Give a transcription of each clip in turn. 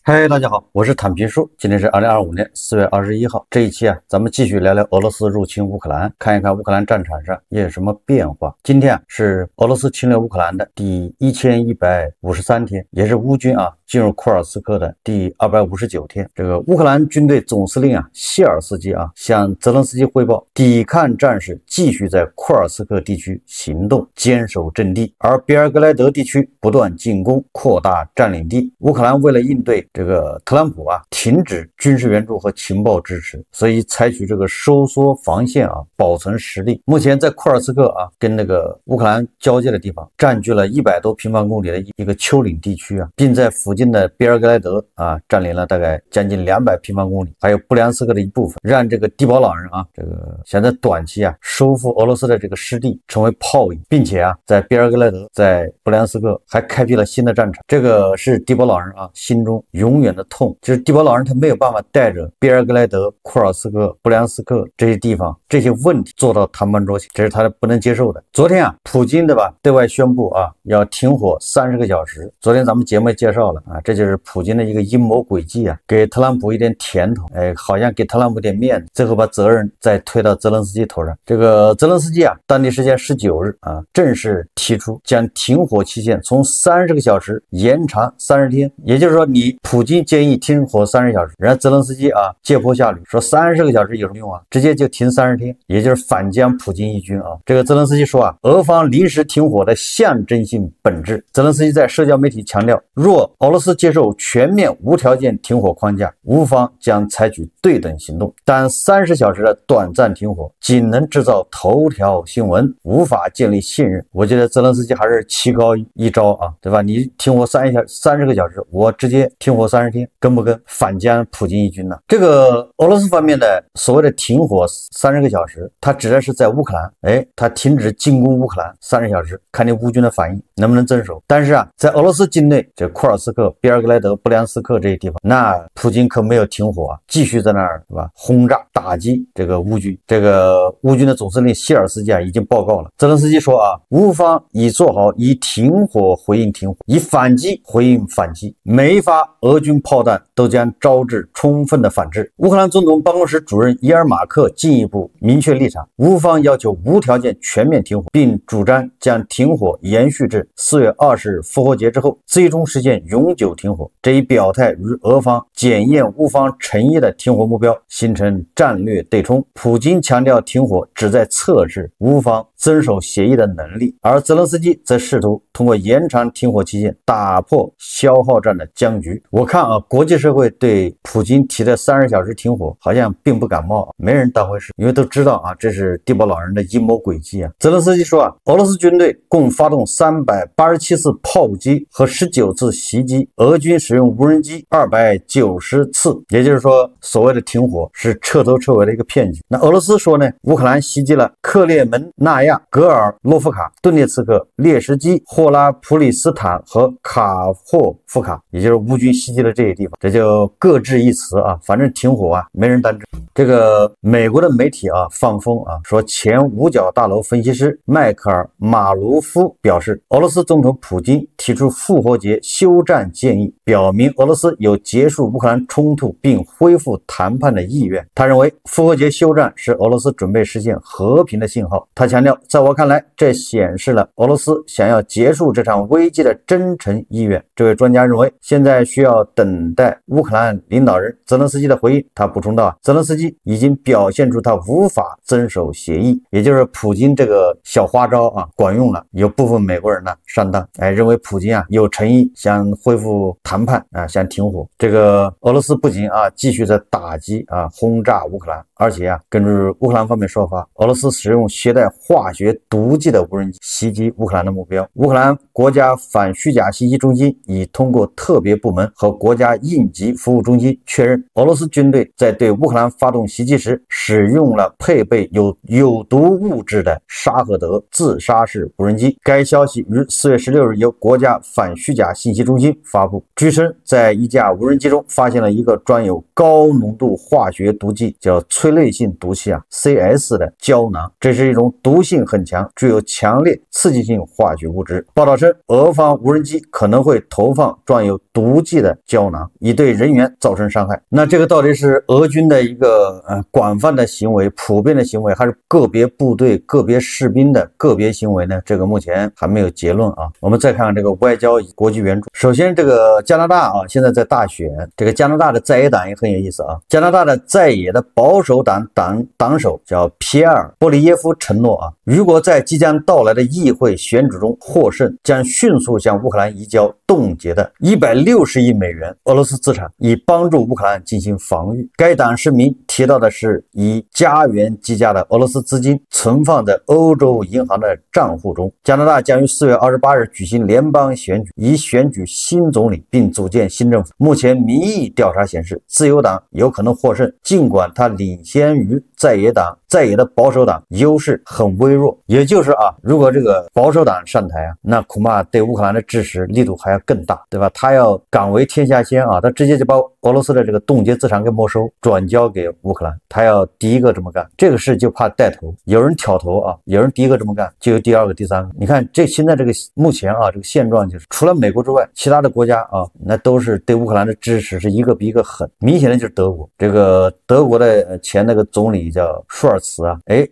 嗨，大家好，我是坦平叔。今天是2025年4月21号。这一期咱们继续聊聊俄罗斯入侵乌克兰，看一看乌克兰战场上也有什么变化。今天是俄罗斯侵略乌克兰的第1153天，也是乌军进入库尔斯克的第259天。这个乌克兰军队总司令谢尔斯基向泽连斯基汇报，抵抗战士继续在库尔斯克地区行动，坚守阵地，而别尔格莱德地区不断进攻，扩大占领地。乌克兰为了应对这个特朗普停止军事援助和情报支持，所以采取这个收缩防线保存实力。目前在库尔斯克跟那个乌克兰交界的地方，占据了100多平方公里的一个丘陵地区并在附近的别尔格莱德占领了大概将近200平方公里，还有布良斯克的一部分，让这个地保老人这个想在短期收复俄罗斯的这个失地，成为泡影，并且在别尔格莱德、在布良斯克还开辟了新的战场。这个是地保老人心中永远的痛，就是地保老人他没有办法带着别尔格莱德、库尔斯克、布良斯克这些地方这些问题坐到谈判桌前，这是他不能接受的。昨天普京对外宣布要停火30个小时。昨天咱们节目也介绍了这就是普京的一个阴谋诡计给特朗普一点甜头，好像给特朗普点面子，最后把责任再推到泽连斯基头上。这个泽连斯基当地时间19日正式提出将停火期限从30个小时延长30天，也就是说你普京建议停火30小时，然后泽连斯基借坡下驴说30个小时有什么用直接就停30天，也就是反将普京一军这个泽连斯基说俄方临时停火的象征性本质。泽连斯基在社交媒体强调，若俄罗斯接受全面无条件停火框架，乌方将采取对等行动，但30小时的短暂停火仅能制造头条新闻，无法建立信任。我觉得泽连斯基还是棋高一招对吧？你停火30个小时，我直接停火30天，跟不跟？反将普京一军呢？这个俄罗斯方面的所谓的停火30个小时，它指的是在乌克兰，它停止进攻乌克兰30小时，看你乌军的反应能不能遵守。但是在俄罗斯境内，这库尔斯克、别尔格莱德、布良斯克这些地方，那普京可没有停火继续在那儿是吧？轰炸打击这个乌军。这个乌军的总司令谢尔斯基已经报告了，泽连斯基说乌方已做好以停火回应停火，以反击回应反击，每一发俄军炮弹都将招致充分的反制。乌克兰总统办公室主任伊尔马克进一步明确立场，乌方要求无条件全面停火，并主张将停火延续至4月20日复活节之后，最终实现永久停火。这一表态与俄方检验乌方诚意的停火目标形成战略对冲。普京强调停火旨在测试乌方遵守协议的能力，而泽连斯基则试图通过延长停火期限打破消耗战的僵局。我看国际社会对普京提的30小时停火好像并不感冒，没人当回事，因为都知道这是地保老人的阴谋诡计泽连斯基说俄罗斯军队共发动387次炮击和19次袭击，俄军使用无人机290次，也就是说所谓的停火是彻头彻尾的一个骗局。那俄罗斯说呢，乌克兰袭击了克列门纳亚、格尔洛夫卡、顿涅茨克、列什基、霍拉普里斯坦和卡霍夫卡，也就是乌军袭击了这些地方，这就各执一词反正停火没人担正。这个美国的媒体放风说前五角大楼分析师迈克尔马卢夫表示，俄罗斯总统普京提出复活节休战建议，表明俄罗斯有结束乌克兰冲突并恢复谈判的意愿。他认为复活节休战是俄罗斯准备实现和平的信号。他强调，在我看来，这显示了俄罗斯想要结束这场危机的真诚意愿。这位专家认为，现在需要等待乌克兰领导人泽连斯基的回应。他补充道，泽连斯基已经表现出他无法遵守协议，也就是普京这个小花招管用了。有部分美国人上当，认为普京有诚意想恢复谈判想停火。这个俄罗斯不仅继续在打击轰炸乌克兰，而且根据乌克兰方面说法，俄罗斯使用携带化学毒剂的无人机袭击乌克兰的目标。乌克兰国家反虚假信息中心已通过特别部门和国家应急服务中心确认，俄罗斯军队在对乌克兰发动袭击时使用了配备有毒物质的沙赫德自杀式无人机。该消息于4月16日由国家反虚假信息中心发布，据称在一架无人机中发现了一个装有高浓度化学毒剂，叫催泪性毒气CS 的胶囊，这是一种毒性很强、具有强烈刺激性化学物质。报道称，俄方无人机可能会投放装有毒剂的胶囊，以对人员造成伤害。那这个到底是俄军的一个广泛的行为、普遍的行为，还是个别部队、个别士兵的个别行为呢？这个目前还没有结论啊。我们再看看这个外交与国际援助。首先，这个加拿大现在在大选，这个加拿大的在野党也很有意思啊。加拿大的在野的保守党党首叫皮埃尔·波利耶夫承诺如果在即将到来的议会选举中获胜，将迅速向乌克兰移交冻结的160亿美元俄罗斯资产，以帮助乌克兰进行防御。该党声明提到的是以加元计价的俄罗斯资金存放在欧洲银行的账户中。加拿大将于4月28日举行联邦选举，以选举新总理并组建新政府。目前民意调查显示，自由党有可能获胜，尽管它领先于在野的保守党优势很微弱。也就是如果这个保守党上台那恐怕对乌克兰的支持力度还要更大，对吧？他要敢为天下先他直接就把俄罗斯的这个冻结资产给没收，转交给乌克兰，他要第一个这么干。这个事就怕带头，有人挑头有人第一个这么干，就有第二个、第三个。你看现在这个目前这个现状就是，除了美国之外，其他的国家那都是对乌克兰的支持是一个比一个狠。明显的就是德国，这个德国的前那个总理叫舒尔茨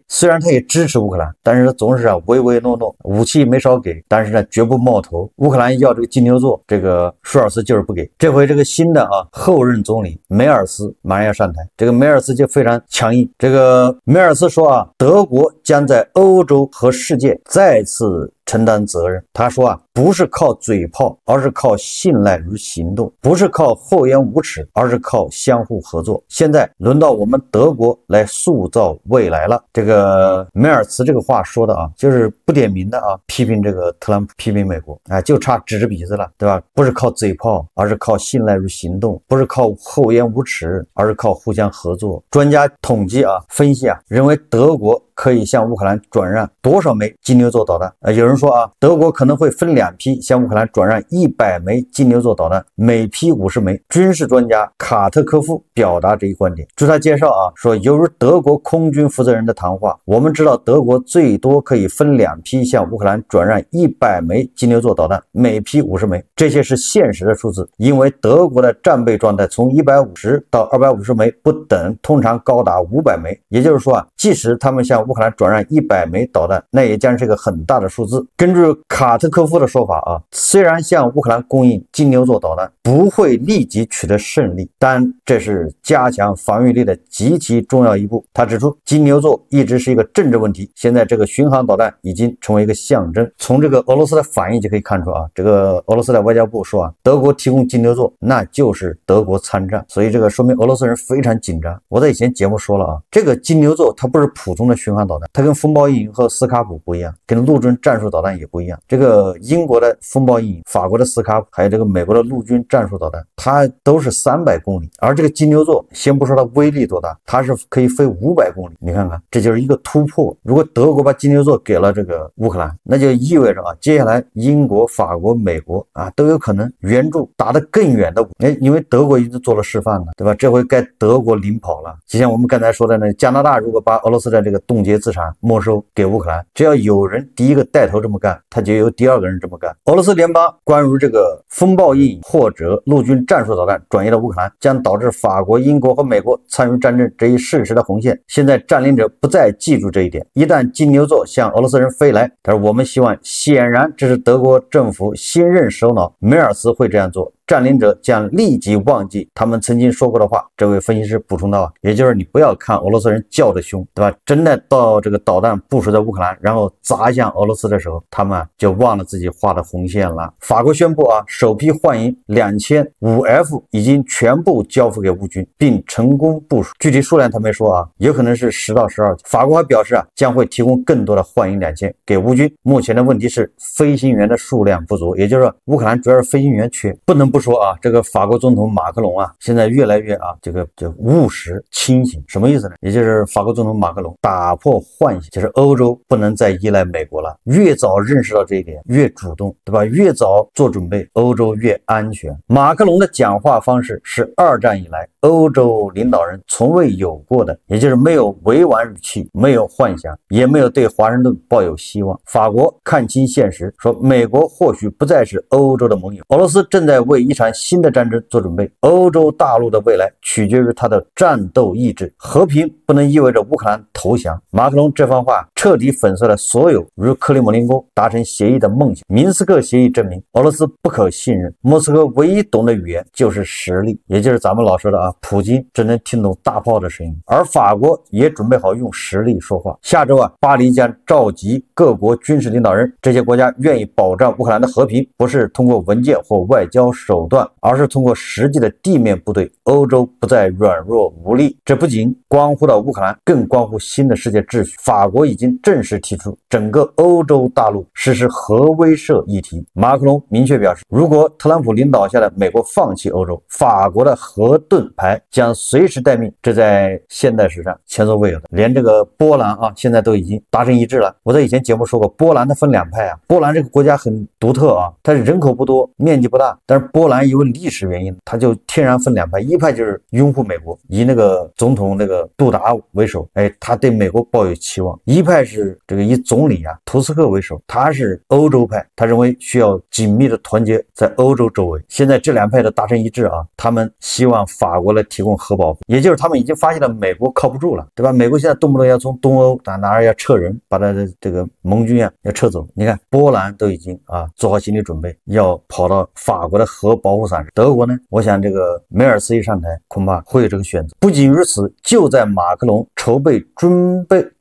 虽然他也支持乌克兰，但是他总是唯唯诺诺，武器没少给，但是呢绝不冒头。乌克兰要这个金牛座，这个舒尔茨就是不给。这回这个新的后任总理梅尔斯马上要上台，这个梅尔斯就非常强硬。这个梅尔斯说德国将在欧洲和世界再次承担责任。他说不是靠嘴炮，而是靠信赖与行动；不是靠厚颜无耻，而是靠相互合作。现在轮到我们德国来塑造未来了。这个梅尔茨这个话说的就是不点名的批评这个特朗普，批评美国就差指着鼻子了，对吧？不是靠嘴炮，而是靠信赖与行动；不是靠厚颜无耻，而是靠互相合作。专家统计分析认为德国可以向乌克兰转让多少枚金牛座导弹？有人说德国可能会分2批向乌克兰转让100枚金牛座导弹，每批50枚。军事专家卡特科夫表达这一观点。据他介绍说，由于德国空军负责人的谈话，我们知道德国最多可以分2批向乌克兰转让100枚金牛座导弹，每批50枚。这些是现实的数字，因为德国的战备状态从150到250枚不等，通常高达500枚。也就是说即使他们向乌克兰转让100枚导弹，那也将是一个很大的数字。根据卡特科夫的说法虽然向乌克兰供应金牛座导弹不会立即取得胜利，但这是加强防御力的极其重要一步。他指出，金牛座一直是一个政治问题，现在这个巡航导弹已经成为一个象征。从这个俄罗斯的反应就可以看出这个俄罗斯的外交部说德国提供金牛座，那就是德国参战，所以这个说明俄罗斯人非常紧张。我在以前节目说了这个金牛座它不是普通的巡航导弹，它跟风暴翼和斯卡普不一样，跟陆军战术导弹也不一样。这个英国的风暴翼、法国的斯卡普，还有这个美国的陆军战术导弹，它都是300公里，而这个金牛座先不说它威力多大，它是可以飞500公里。你看看，这就是一个突破。如果德国把金牛座给了这个乌克兰，那就意味着接下来英国、法国、美国都有可能援助打得更远的因为德国已经做了示范了，对吧？这回该德国领跑了。就像我们刚才说的加拿大如果把俄罗斯的这个冻结资产没收给乌克兰，只要有人第一个带头这么干，他就有第二个人这么干。俄罗斯联邦关于这个风暴翼或者陆军战术导弹转移到乌克兰，将导致法国、英国和美国参与战争这一事实的红线。现在占领者不再记住这一点，一旦金牛座向俄罗斯人飞来，但是我们希望，显然这是德国政府新任首脑梅尔斯会这样做。占领者将立即忘记他们曾经说过的话。这位分析师补充到也就是你不要看俄罗斯人叫的凶，对吧？真的到这个导弹部署在乌克兰，然后砸向俄罗斯的时候，他们就忘了自己画的红线了。法国宣布首批幻影2005F 已经全部交付给乌军，并成功部署。具体数量他没说有可能是10到12。法国还表示将会提供更多的幻影2000给乌军。目前的问题是飞行员的数量不足，也就是说乌克兰主要是飞行员缺，不能不说啊，这个法国总统马克龙啊，现在越来越这个务实清醒，什么意思呢？也就是法国总统马克龙打破幻想，就是欧洲不能再依赖美国了，越早认识到这一点，越主动，对吧？越早做准备，欧洲越安全。马克龙的讲话方式是2战以来欧洲领导人从未有过的，也就是没有委婉语气，没有幻想，也没有对华盛顿抱有希望。法国看清现实，说美国或许不再是欧洲的盟友，俄罗斯正在为一场新的战争做准备，欧洲大陆的未来取决于它的战斗意志，和平不能意味着乌克兰投降。马克龙这番话彻底粉碎了所有与克里姆林宫达成协议的梦想。明斯克协议证明俄罗斯不可信任，莫斯科唯一懂的语言就是实力，也就是咱们老说的普京只能听懂大炮的声音，而法国也准备好用实力说话。下周巴黎将召集各国军事领导人，这些国家愿意保障乌克兰的和平，不是通过文件或外交手段，而是通过实际的地面部队。欧洲不再软弱无力，这不仅关乎到乌克兰，更关乎新的世界秩序。法国已经正式提出整个欧洲大陆实施核威慑议题。马克龙明确表示，如果特朗普领导下的美国放弃欧洲，法国的核盾牌将随时待命，这在现代史上前所未有的。连这个波兰现在都已经达成一致了。我在以前节目说过，波兰它分2派波兰这个国家很独特它人口不多，面积不大，但是波兰因为历史原因，它就天然分2派，一派就是拥护美国，以那个总统那个杜达为首，他对美国抱有期望；一派是这个以总理图斯克为首，他是欧洲派，他认为需要紧密的团结在欧洲周围。现在这2派的达成一致他们希望法国来提供核保护，也就是他们已经发现了美国靠不住了，对吧？美国现在动不动要从东欧哪儿要撤人，把他的这个盟军要撤走。你看波兰都已经做好心理准备，要跑到法国的核保护伞。德国呢，我想这个梅尔斯一上台，恐怕会有这个选择。不仅如此，就在马克龙筹备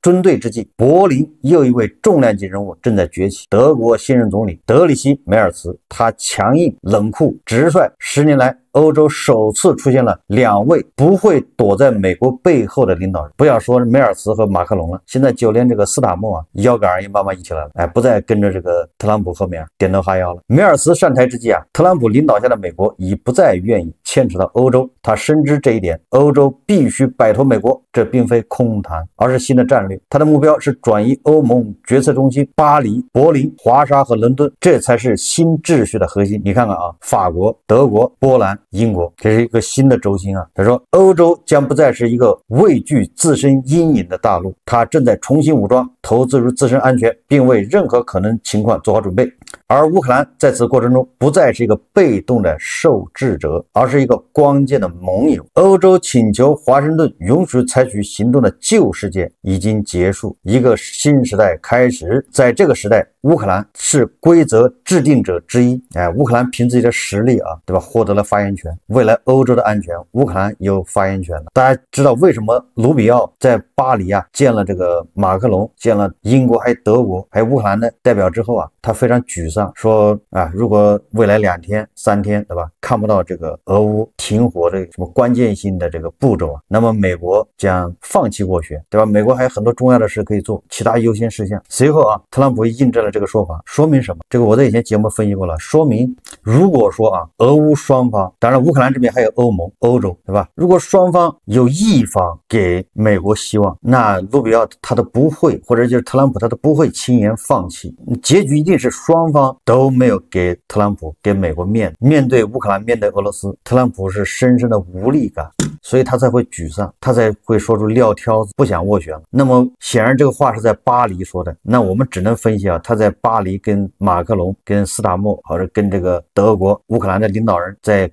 军队之际，柏林又一位重量级人物正在崛起。德国现任总理德里希·梅尔茨，他强硬冷酷直率，10年来欧洲首次出现了2位不会躲在美国背后的领导人。不要说梅尔茨和马克龙了，现在就连这个斯塔默腰杆也慢慢一起来了，不再跟着这个特朗普后面点头哈腰了。梅尔茨上台之际特朗普领导下的美国已不再愿意牵扯到欧洲，他深知这一点，欧洲必须摆脱美国，这并非空谈，而是新的战略。他的目标是转移欧盟决策中心巴黎、柏林、华沙和伦敦，这才是新秩序的核心。你看看法国、德国、波兰、英国，这是一个新的轴心他说，欧洲将不再是一个畏惧自身阴影的大陆，它正在重新武装，投资于自身安全，并为任何可能情况做好准备。而乌克兰在此过程中不再是一个被动的受制者，而是一个关键的盟友。欧洲请求华盛顿允许采取行动的旧世界已经结束，一个新时代开始。在这个时代，乌克兰是规则制定者之一。乌克兰凭自己的实力对吧，获得了发言权。未来欧洲的安全，乌克兰有发言权了。大家知道为什么卢比奥在巴黎见了这个马克龙，见了英国还有德国还有乌克兰的代表之后他非常沮丧，说如果未来2天3天，对吧，看不到这个俄乌停火的什么关键性的这个步骤那么美国将放弃斡旋，对吧？美国还有很多重要的事可以做，其他优先事项。随后特朗普印证了这个说法，说明什么？这个我在以前节目分析过了，说明如果说俄乌双方，当然乌克兰这边还有欧盟、欧洲，对吧？如果双方有一方给美国希望，那卢比奥他都不会，或者就是特朗普他都不会轻言放弃，结局一定是双方都没有给特朗普给美国面子。面对乌克兰，面对俄罗斯，特朗普是深深的无力感，所以他才会沮丧，他才会说出撂挑子，不想斡旋了。那么显然这个话是在巴黎说的，那我们只能分析他在巴黎跟马克龙、跟斯塔默或者跟这个德国、乌克兰的领导人在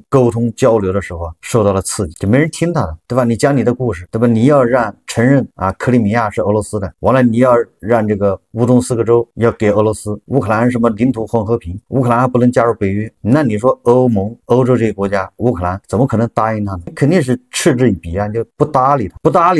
沟通交流的时候受到了刺激，就没人听他的，对吧？你讲你的故事，对吧？你要让承认克里米亚是俄罗斯的，完了你要让这个乌东4个州要给俄罗斯，乌克兰什么领土混和平，乌克兰还不能加入北约，那你说欧盟、欧洲这些国家，乌克兰怎么可能答应他呢？肯肯定是嗤之以鼻啊，就不搭理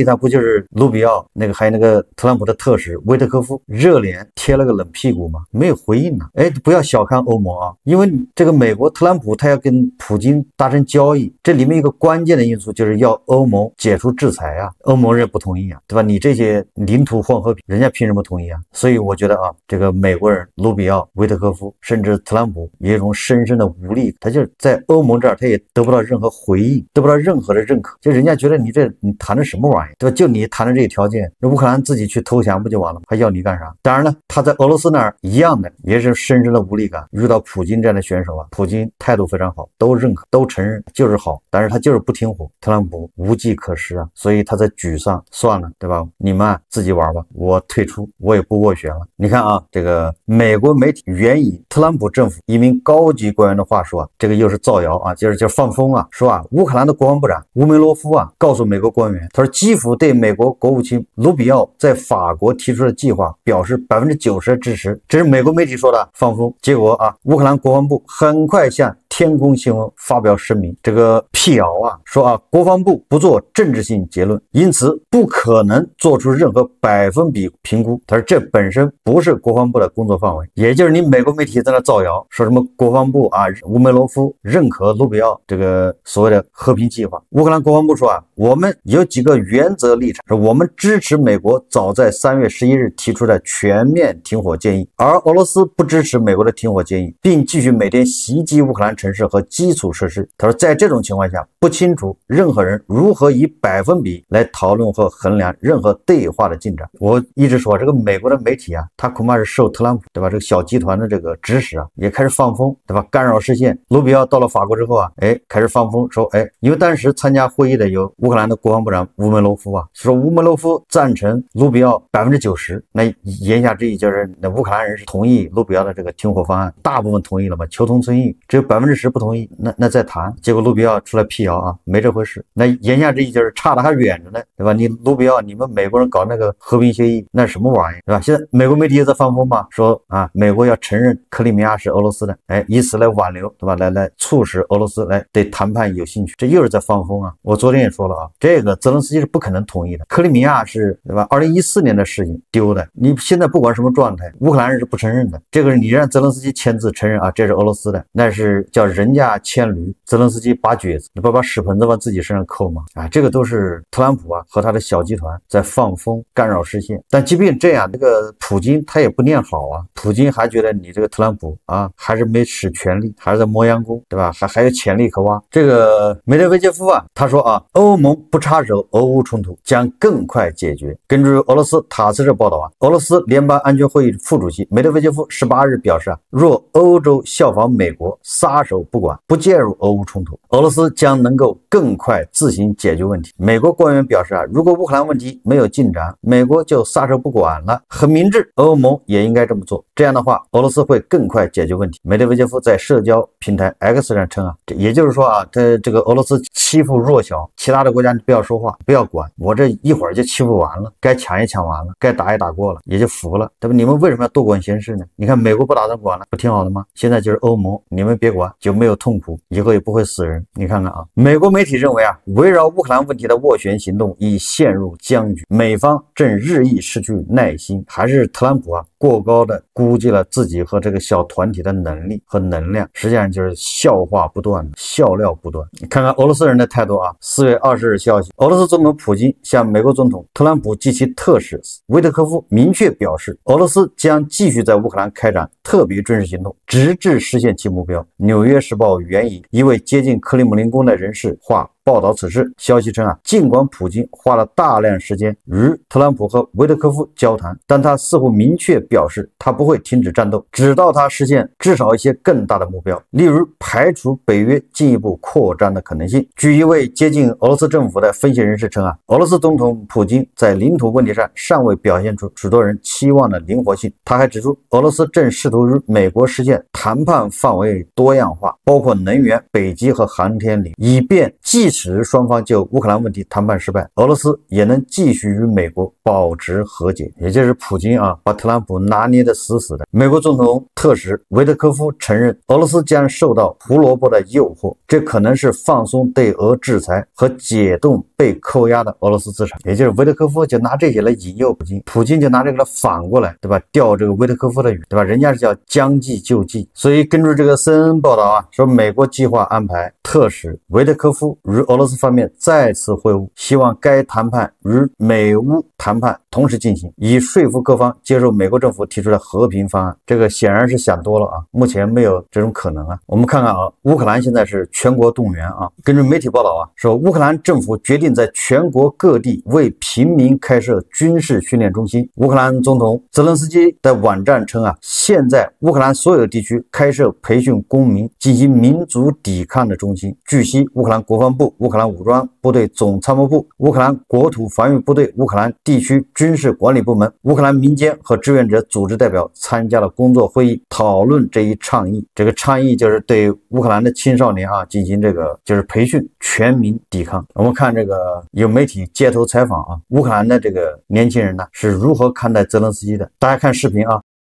他，不就是卢比奥那个还有那个特朗普的特使维特科夫热脸贴了个冷屁股吗？没有回应呢。哎，不要小看欧盟啊，因为这个美国特朗普他要跟普京达成交易，这里面一个关键的因素就是要欧盟解除制裁啊，欧盟人不同意啊，对吧？你这些领土混合品，人家凭什么同意啊？所以我觉得啊，这个美国人卢比奥、维特科夫甚至特朗普有一种深深的无力，他就是在欧盟这儿他也得不到任何回应，得不到任何的认可，就人家觉得你谈的什么玩意，对吧？就你谈的这些条件，那乌克兰自己去投降不就完了吗？还要你干啥？当然了，他在俄罗斯那儿一样的也是深深的无力感，遇到普京这样的选手啊，普京态度非常好，都认可都承认就是好，但是他就是不听话，特朗普无计可施啊，所以他在沮丧，算了，对吧？你们自己玩吧，我退出，我也不斡旋了。你看啊，这个美国媒体援引特朗普政府一名高级官员的话说啊，这个又是造谣啊，就是放风啊，说啊，乌克兰的国防部长乌梅罗夫啊，告诉美国官员，他说基辅对美国国务卿卢比奥在法国提出的计划表示90%的支持，这是美国媒体说的放风。结果啊，乌克兰国防部很快向天空新闻发表声明，这个辟谣啊，说啊，国防部不做政治性结论，因此不可能做出任何百分比评估。他说这本身不是国防部的工作范围，也就是你美国媒体在那造谣，说什么国防部啊，乌梅罗夫认可卢比奥这个所谓的和平计划。乌克兰国防部说啊，我们有几个原则立场，说我们支持美国早在3月11日提出的全面停火建议，而俄罗斯不支持美国的停火建议，并继续每天袭击乌克兰城市和基础设施。他说在这种情况下，不清楚任何人如何以百分比来讨论和衡量任何对话的进展。我一直说这个美国的媒体啊，他恐怕是受特朗普，对吧，这个小集团的这个指使啊，也开始放风，对吧，干扰视线。卢比奥到了法国之后啊，开始放风说，因为当时参加会议的有乌克兰的国防部长乌梅罗夫啊，说乌梅罗夫赞成卢比奥90%，那言下之意就是那乌克兰人是同意卢比奥的这个停火方案，大部分同意了嘛，求同存异，只有10%不同意，那再谈。结果卢比奥出来辟谣啊，没这回事。那言下之意就是差得还远着呢，对吧？你卢比奥，你们美国人搞那个和平协议，那是什么玩意，对吧？现在美国媒体也在放风嘛，说啊，美国要承认克里米亚是俄罗斯的，以此来挽留，对吧？来促使俄罗斯来对谈判有兴趣，这又是在放风啊。我昨天也说了啊，这个泽连斯基是不可能同意的，克里米亚是，对吧？2014年的事情丢的，你现在不管什么状态，乌克兰人是不承认的。这个你让泽连斯基签字承认啊，这是俄罗斯的，那是叫人家牵驴，泽连斯基拔橛子，你不把屎盆子往自己身上扣吗？啊，这个都是特朗普啊和他的小集团在放风干扰视线。但即便这样，这个普京他也不念好啊，普京还觉得你这个特朗普啊还是没使全力，还是在磨洋工，对吧？还有潜力可挖。这个梅德韦杰夫啊，他说啊，欧盟不插手俄乌冲突将更快解决。根据俄罗斯塔斯社报道啊，俄罗斯联邦安全会议副主席梅德韦杰夫18日表示啊，若欧洲效仿美国撒手不管，不介入俄乌冲突，俄罗斯将能够更快自行解决问题。美国官员表示啊，如果乌克兰问题没有进展，美国就撒手不管了，很明智，欧盟也应该这么做。这样的话，俄罗斯会更快解决问题。梅德韦杰夫在社交平台 X 上称啊，也就是说啊，这个俄罗斯欺负弱小，其他的国家你不要说话，不要管，我这一会儿就欺负完了，该抢也抢完了，该打也打过了，也就服了，对吧？你们为什么要多管闲事呢？你看美国不打算管了，不挺好的吗？现在就是欧盟，你们别管，就没有痛苦，以后也不会死人。你看看啊，美国媒体认为啊，围绕乌克兰问题的斡旋行动已陷入僵局，美方正日益失去耐心，还是特朗普啊过高的估计了自己和这个小团体的能力和能量，实际上就是笑话不断，笑料不断。你看看俄罗斯人的态度啊，4月20日消息，俄罗斯总统普京向美国总统特朗普及其特使维特科夫明确表示，俄罗斯将继续在乌克兰开展特别军事行动，直至实现其目标。纽约时报援引一位接近克里姆林宫的人士话报道此事。消息称啊，尽管普京花了大量时间与特朗普和维特科夫交谈，但他似乎明确表示他不会停止战斗，直到他实现至少一些更大的目标，例如排除北约进一步扩张的可能性。据一位接近俄罗斯政府的分析人士称啊，俄罗斯总统普京在领土问题上尚未表现出许多人期望的灵活性。他还指出，俄罗斯正试图与美国实现谈判范围多样化，包括能源、北极和航天领域，以便既使双方就乌克兰问题谈判失败，俄罗斯也能继续与美国保持和解。也就是普京把特朗普拿捏得死死的。美国总统特使维特科夫承认，俄罗斯将受到胡萝卜的诱惑，这可能是放松对俄制裁和解冻被扣押的俄罗斯资产。也就是维特科夫就拿这些来引诱普京，普京就拿这个来反过来，对吧？钓这个维特科夫的鱼，对吧？人家是叫将计就计。所以根据这个 CNN 报道说美国计划安排特使维特科夫与俄罗斯方面再次会晤，希望该谈判与美乌谈判同时进行，以说服各方接受美国政府提出的和平方案。这个显然是想多了目前没有这种可能我们看看乌克兰现在是全国动员根据媒体报道说乌克兰政府决定在全国各地为平民开设军事训练中心。乌克兰总统泽连斯基的网站称现在乌克兰所有地区开设培训公民进行民族抵抗的中心。据悉，乌克兰国防部、乌克兰武装部队总参谋部、乌克兰国土防御部队、乌克兰地区军事管理部门、乌克兰民间和志愿者组织代表参加了工作会议，讨论这一倡议。这个倡议就是对乌克兰的青少年进行这个就是培训全民抵抗。我们看这个有媒体街头采访乌克兰的这个年轻人呢是如何看待泽连斯基的。大家看视频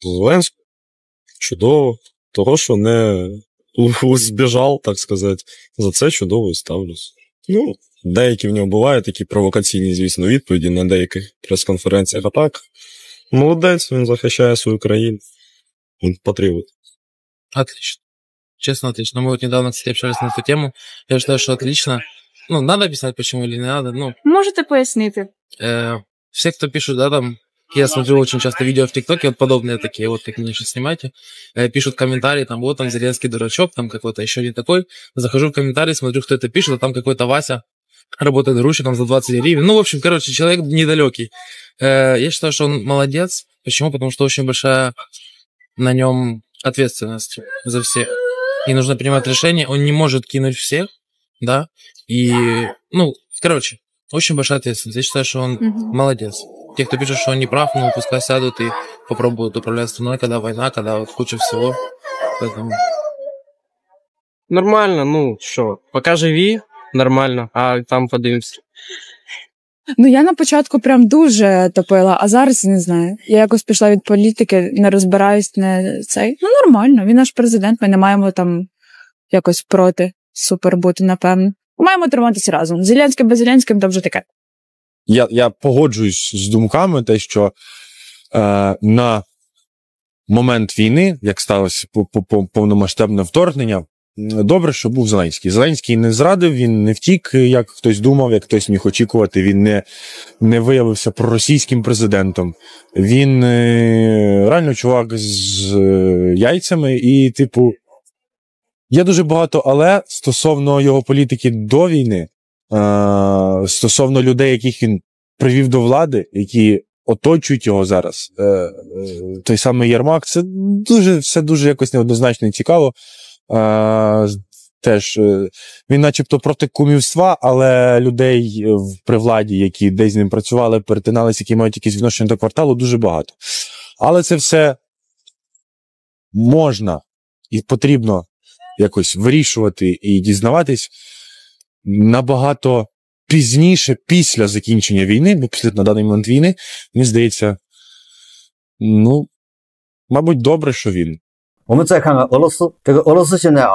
Зеленський чудово, того, що не збіжав, так сказати. За це чудово і ставлюсь. Ну, деякі в нього бувають такі провокаційні, звісно, відповіді на деяких прес-конференціях, а так, молодець, він захищає свою країну. Він патріот. Отлично. Честно, отлично. Мы вот недавно, кстати, общались на эту тему. Я считаю, что отлично. Ну, надо объяснять, почему или не надо. Ну, можете пояснити? Все, кто пишут, да, там, я смотрю очень часто видео в ТикТоке, вот подобные такие, вот как меня сейчас снимаете, пишут комментарии, там, вот там Зеленский дурачок, там какой-то еще не такой. Захожу в комментарии, смотрю, кто это пишет, а там какой-то Вася работает грузчиком за 20 гривен. Ну, в общем, короче, человек недалекий. Я считаю, что он молодец. Почему? Потому что очень большая на нем ответственность за всех. И нужно принимать решения. Он не может кинуть всех, да, и, ну, короче, очень большая ответственность. Я считаю, что он молодец. Те, кто пишет, что он не прав, ну, пускай сядут и попробуют управлять страной, когда война, когда вот куча всего. Поэтому... Нормально, ну, що, поки живі, нормально, а там подивимося. Ну, я на початку прям дуже топила, а зараз не знаю. Я якось пішла від політики, не розбираюсь, не цей. Ну, нормально, він наш президент, ми не маємо там якось проти супер бути, напевно. Маємо триматися разом. Зеленським без Зеленським, то вже таке. Я погоджуюсь з думками, те, що на момент війни, як сталося повномасштабне вторгнення, добре, що був Зеленський. Зеленський не зрадив, він не втік, як хтось думав, як хтось міг очікувати. Він не виявився проросійським президентом. Він реально чувак з яйцями і, типу, є дуже багато але стосовно його політики до війни, стосовно людей, яких він привів до влади, які оточують його зараз. Той самий Єрмак, це все дуже якось неоднозначно і цікаво. Теж він начебто проти кумівства, але людей при владі, які десь з ним працювали, перетиналися, які мають якісь відношення до кварталу, дуже багато. Але це все можна і потрібно якось вирішувати і дізнаватись набагато пізніше, після закінчення війни, бо після на даний момент війни, мені здається, ну, мабуть, добре, що він. 我们再看看俄罗斯，这个俄罗斯现在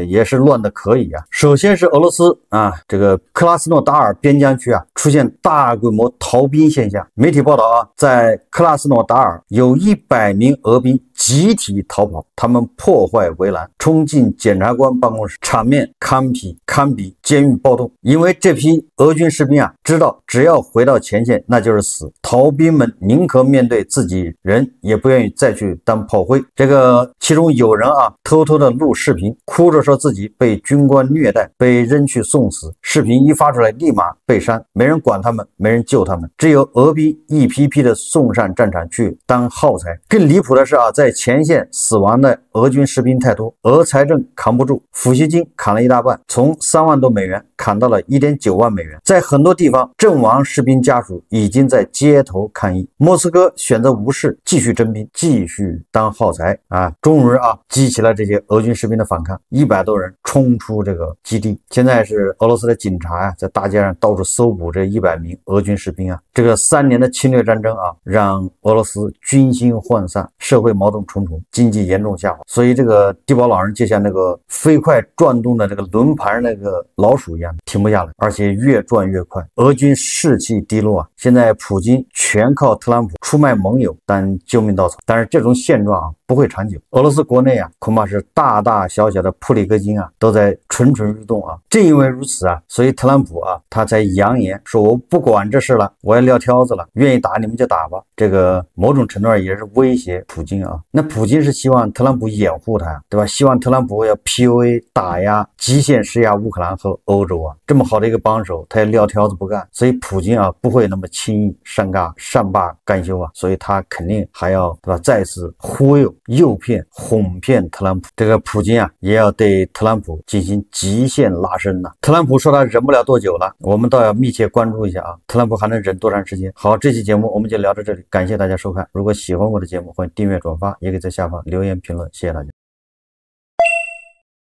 也是乱的可以首先是俄罗斯这个克拉斯诺达尔边疆区出现大规模逃兵现象。媒体报道在克拉斯诺达尔有100名俄兵集体逃跑，他们破坏围栏，冲进检察官办公室，场面堪比监狱暴动。因为这批俄军士兵知道只要回到前线那就是死，逃兵们宁可面对自己人，也不愿意再去当炮灰。这个其中有人偷偷的录视频，哭着说自己被军官虐待，被扔去送死。视频一发出来立马被删，没人管他们，没人救他们，只有俄兵一批批的送上战场去当耗材。更离谱的是在在前线死亡的俄军士兵太多，俄财政扛不住，抚恤金砍了一大半，从3万多美元砍到了1.9万美元。在很多地方，阵亡士兵家属已经在街头抗议。莫斯科选择无视，继续征兵，继续当耗材啊！终于激起了这些俄军士兵的反抗，100多人冲出这个基地。现在是俄罗斯的警察在大街上到处搜捕这100名俄军士兵啊！这个3年的侵略战争让俄罗斯军心涣散，社会矛盾重重，经济严重下滑。所以这个地堡老人就像那个飞快转动的这个轮盘那个老鼠一样，停不下来，而且越转越快。俄军士气低落现在普京全靠特朗普出卖盟友当救命稻草，但是这种现状不会长久。俄罗斯国内恐怕是大大小小的普里戈金都在蠢蠢欲动正因为如此所以特朗普他才扬言说我不管这事了，我要撂挑子了，愿意打你们就打吧。这个某种程度上也是威胁普京那普京是希望特朗普掩护他对吧？希望特朗普要 PUA 打压极限施压乌克兰和欧洲这么好的一个帮手，他也撂挑子不干，所以普京不会那么轻易善罢甘休所以他肯定还要对吧再次忽悠诱骗哄骗特朗普。这个普京也要对特朗普进行极限拉伸特朗普说他忍不了多久了，我们倒要密切关注一下特朗普还能忍多长时间。好，这期节目我们就聊到这里，感谢大家收看。如果喜欢我的节目，欢迎订阅转发，也可以在下方留言评论，谢谢大家。